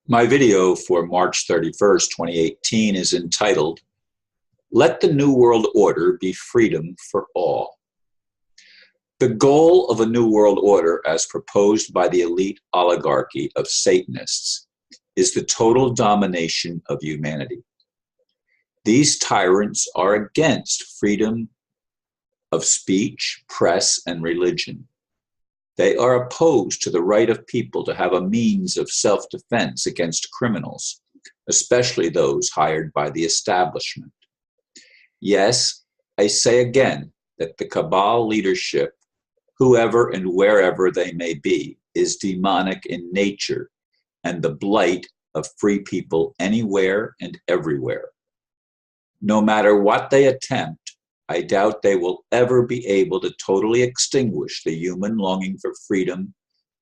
My video for March 31st, 2018 is entitled, Let the New World Order Be Freedom for All. The goal of a New World Order, as proposed by the elite oligarchy of Satanists, is the total domination of humanity. These tyrants are against freedom of speech, press, and religion. They are opposed to the right of people to have a means of self-defense against criminals, especially those hired by the establishment. Yes, I say again that the cabal leadership, whoever and wherever they may be, is demonic in nature and the blight of free people anywhere and everywhere. No matter what they attempt, I doubt they will ever be able to totally extinguish the human longing for freedom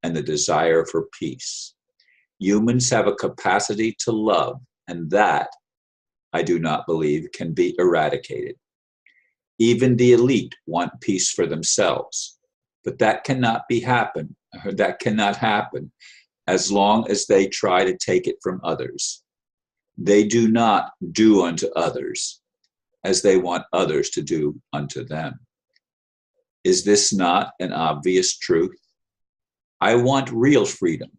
and the desire for peace. Humans have a capacity to love, and that, I do not believe, can be eradicated. Even the elite want peace for themselves, but that cannot happen as long as they try to take it from others. They do not do unto others as they want others to do unto them. Is this not an obvious truth? I want real freedom,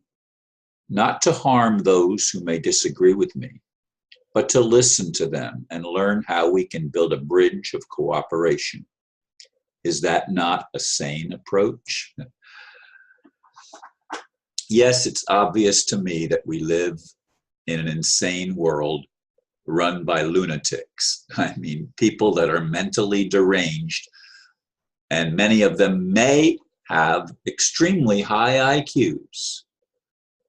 not to harm those who may disagree with me, but to listen to them and learn how we can build a bridge of cooperation. Is that not a sane approach? Yes, it's obvious to me that we live in an insane world run by lunatics. I mean, people that are mentally deranged, and many of them may have extremely high IQs.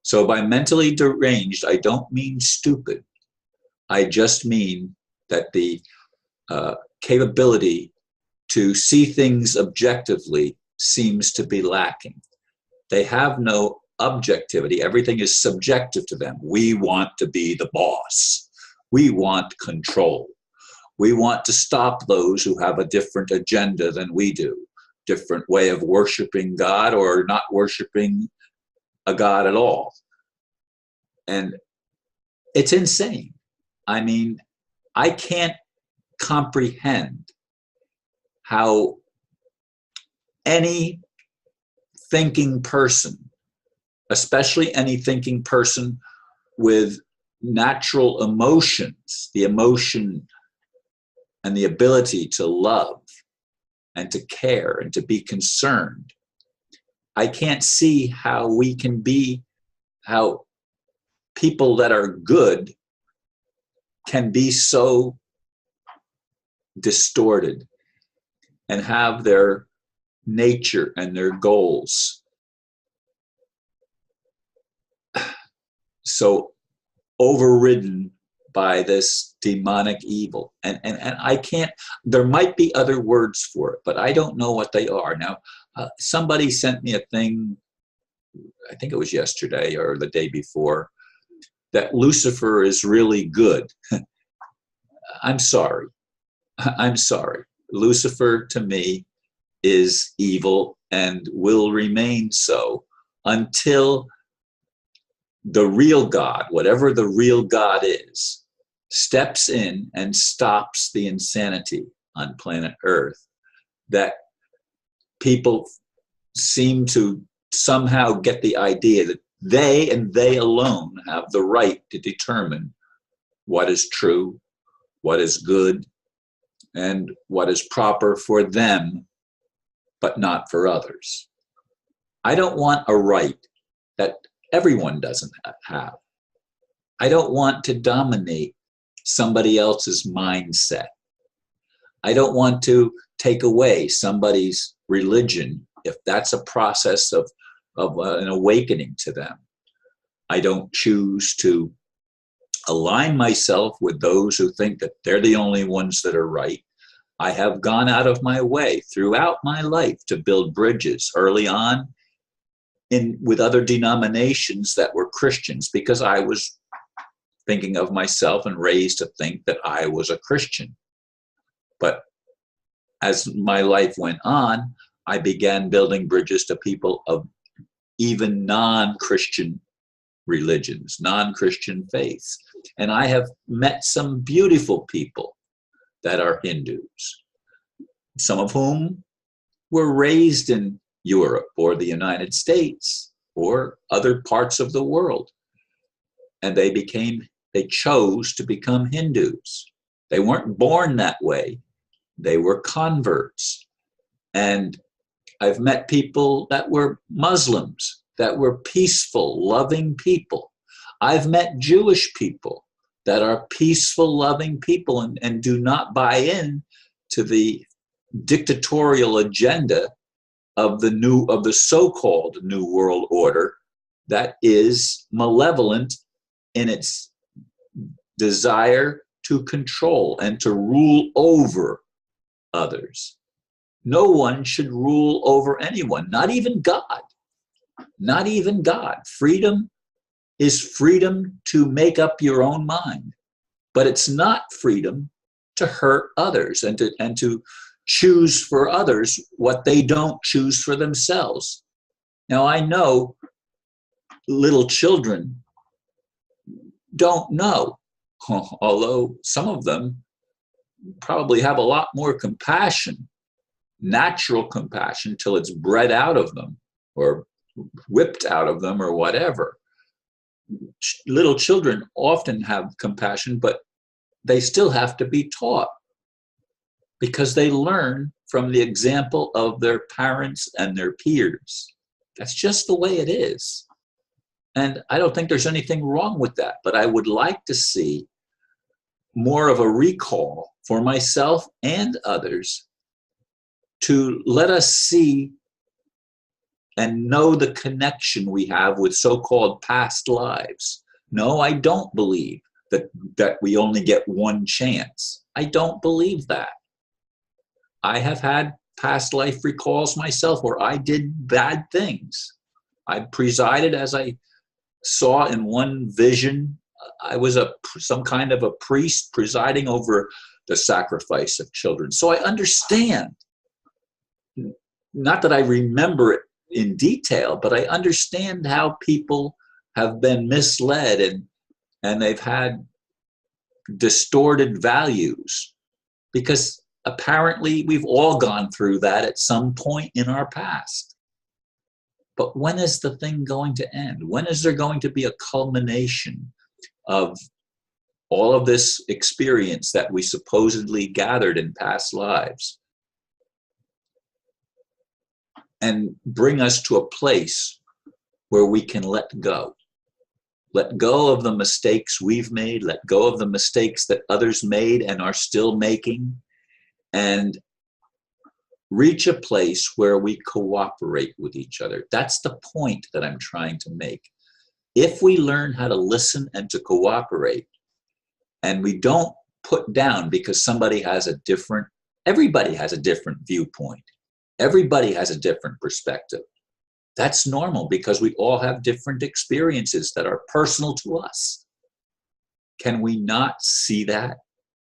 So by mentally deranged, I don't mean stupid. I just mean that the capability to see things objectively seems to be lacking. They have no objectivity. Everything is subjective to them. We want to be the boss. We want control. We want to stop those who have a different agenda than we do, different way of worshiping God or not worshiping a God at all. And it's insane. I mean, I can't comprehend how any thinking person, especially any thinking person with natural emotions, the emotion and the ability to love and to care and to be concerned. I can't see how how people that are good can be so distorted and have their nature and their goals so overridden by this demonic evil. And I can't, there might be other words for it, but I don't know what they are. Now, somebody sent me a thing, I think it was yesterday or the day before, that Lucifer is really good. I'm sorry. I'm sorry. Lucifer to me is evil and will remain so until the real God, whatever the real God is, steps in and stops the insanity on planet Earth that people seem to somehow get the idea that they and they alone have the right to determine what is true, what is good, and what is proper for them, but not for others. I don't want a right that everyone doesn't have. I don't want to dominate somebody else's mindset. I don't want to take away somebody's religion if that's a process of an awakening to them. I don't choose to align myself with those who think that they're the only ones that are right. I have gone out of my way throughout my life to build bridges early on with other denominations that were Christians, because I was thinking of myself and raised to think that I was a Christian. But as my life went on, I began building bridges to people of even non-Christian religions, non-Christian faiths. And I have met some beautiful people that are Hindus, some of whom were raised in Europe or the United States or other parts of the world. And they chose to become Hindus. They weren't born that way. They were converts. And I've met people that were Muslims, that were peaceful, loving people. I've met Jewish people that are peaceful, loving people and do not buy in to the dictatorial agenda of the so-called New World Order that is malevolent in its desire to control and to rule over others. No one should rule over anyone, not even God. Not even God. Freedom is freedom to make up your own mind, but it's not freedom to hurt others and to choose for others what they don't choose for themselves. Now, I know little children don't know, although some of them probably have a lot more compassion, natural compassion, till it's bred out of them or whipped out of them or whatever. Little children often have compassion, but they still have to be taught because they learn from the example of their parents and their peers. That's just the way it is. And I don't think there's anything wrong with that, but I would like to see more of a recall for myself and others to let us see and know the connection we have with so-called past lives. No, I don't believe that we only get one chance. I don't believe that. I have had past life recalls myself where I did bad things. I presided, as I saw in one vision, I was some kind of a priest presiding over the sacrifice of children. So I understand. Not that I remember it in detail, but I understand how people have been misled and they've had distorted values, because apparently we've all gone through that at some point in our past. But when is the thing going to end? When is there going to be a culmination of all of this experience that we supposedly gathered in past lives and bring us to a place where we can let go? Let go of the mistakes we've made, let go of the mistakes that others made and are still making, and reach a place where we cooperate with each other. That's the point that I'm trying to make. If we learn how to listen and to cooperate, and we don't put down because somebody has everybody has a different viewpoint. Everybody has a different perspective. That's normal because we all have different experiences that are personal to us. Can we not see that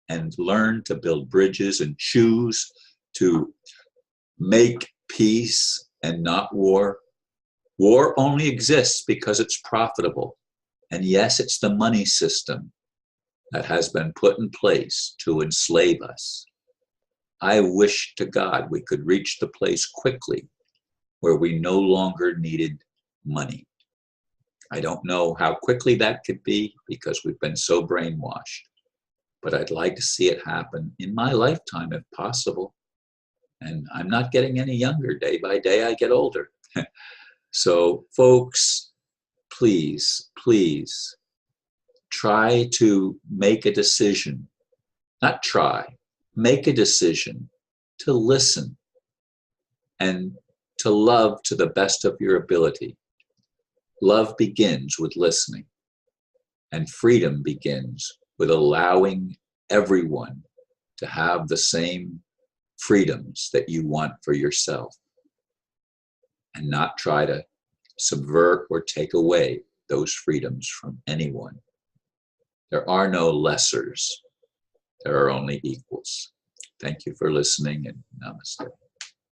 and learn to build bridges and choose to make peace and not war? War only exists because it's profitable. And yes, it's the money system that has been put in place to enslave us. I wish to God we could reach the place quickly where we no longer needed money. I don't know how quickly that could be because we've been so brainwashed, but I'd like to see it happen in my lifetime if possible. And I'm not getting any younger. Day by day, I get older. So folks, please, please try to make a decision. Not try, make a decision to listen and to love to the best of your ability. Love begins with listening, and freedom begins with allowing everyone to have the same freedoms that you want for yourself, and not try to subvert or take away those freedoms from anyone. There are no lessers. There are only equals. Thank you for listening, and namaste.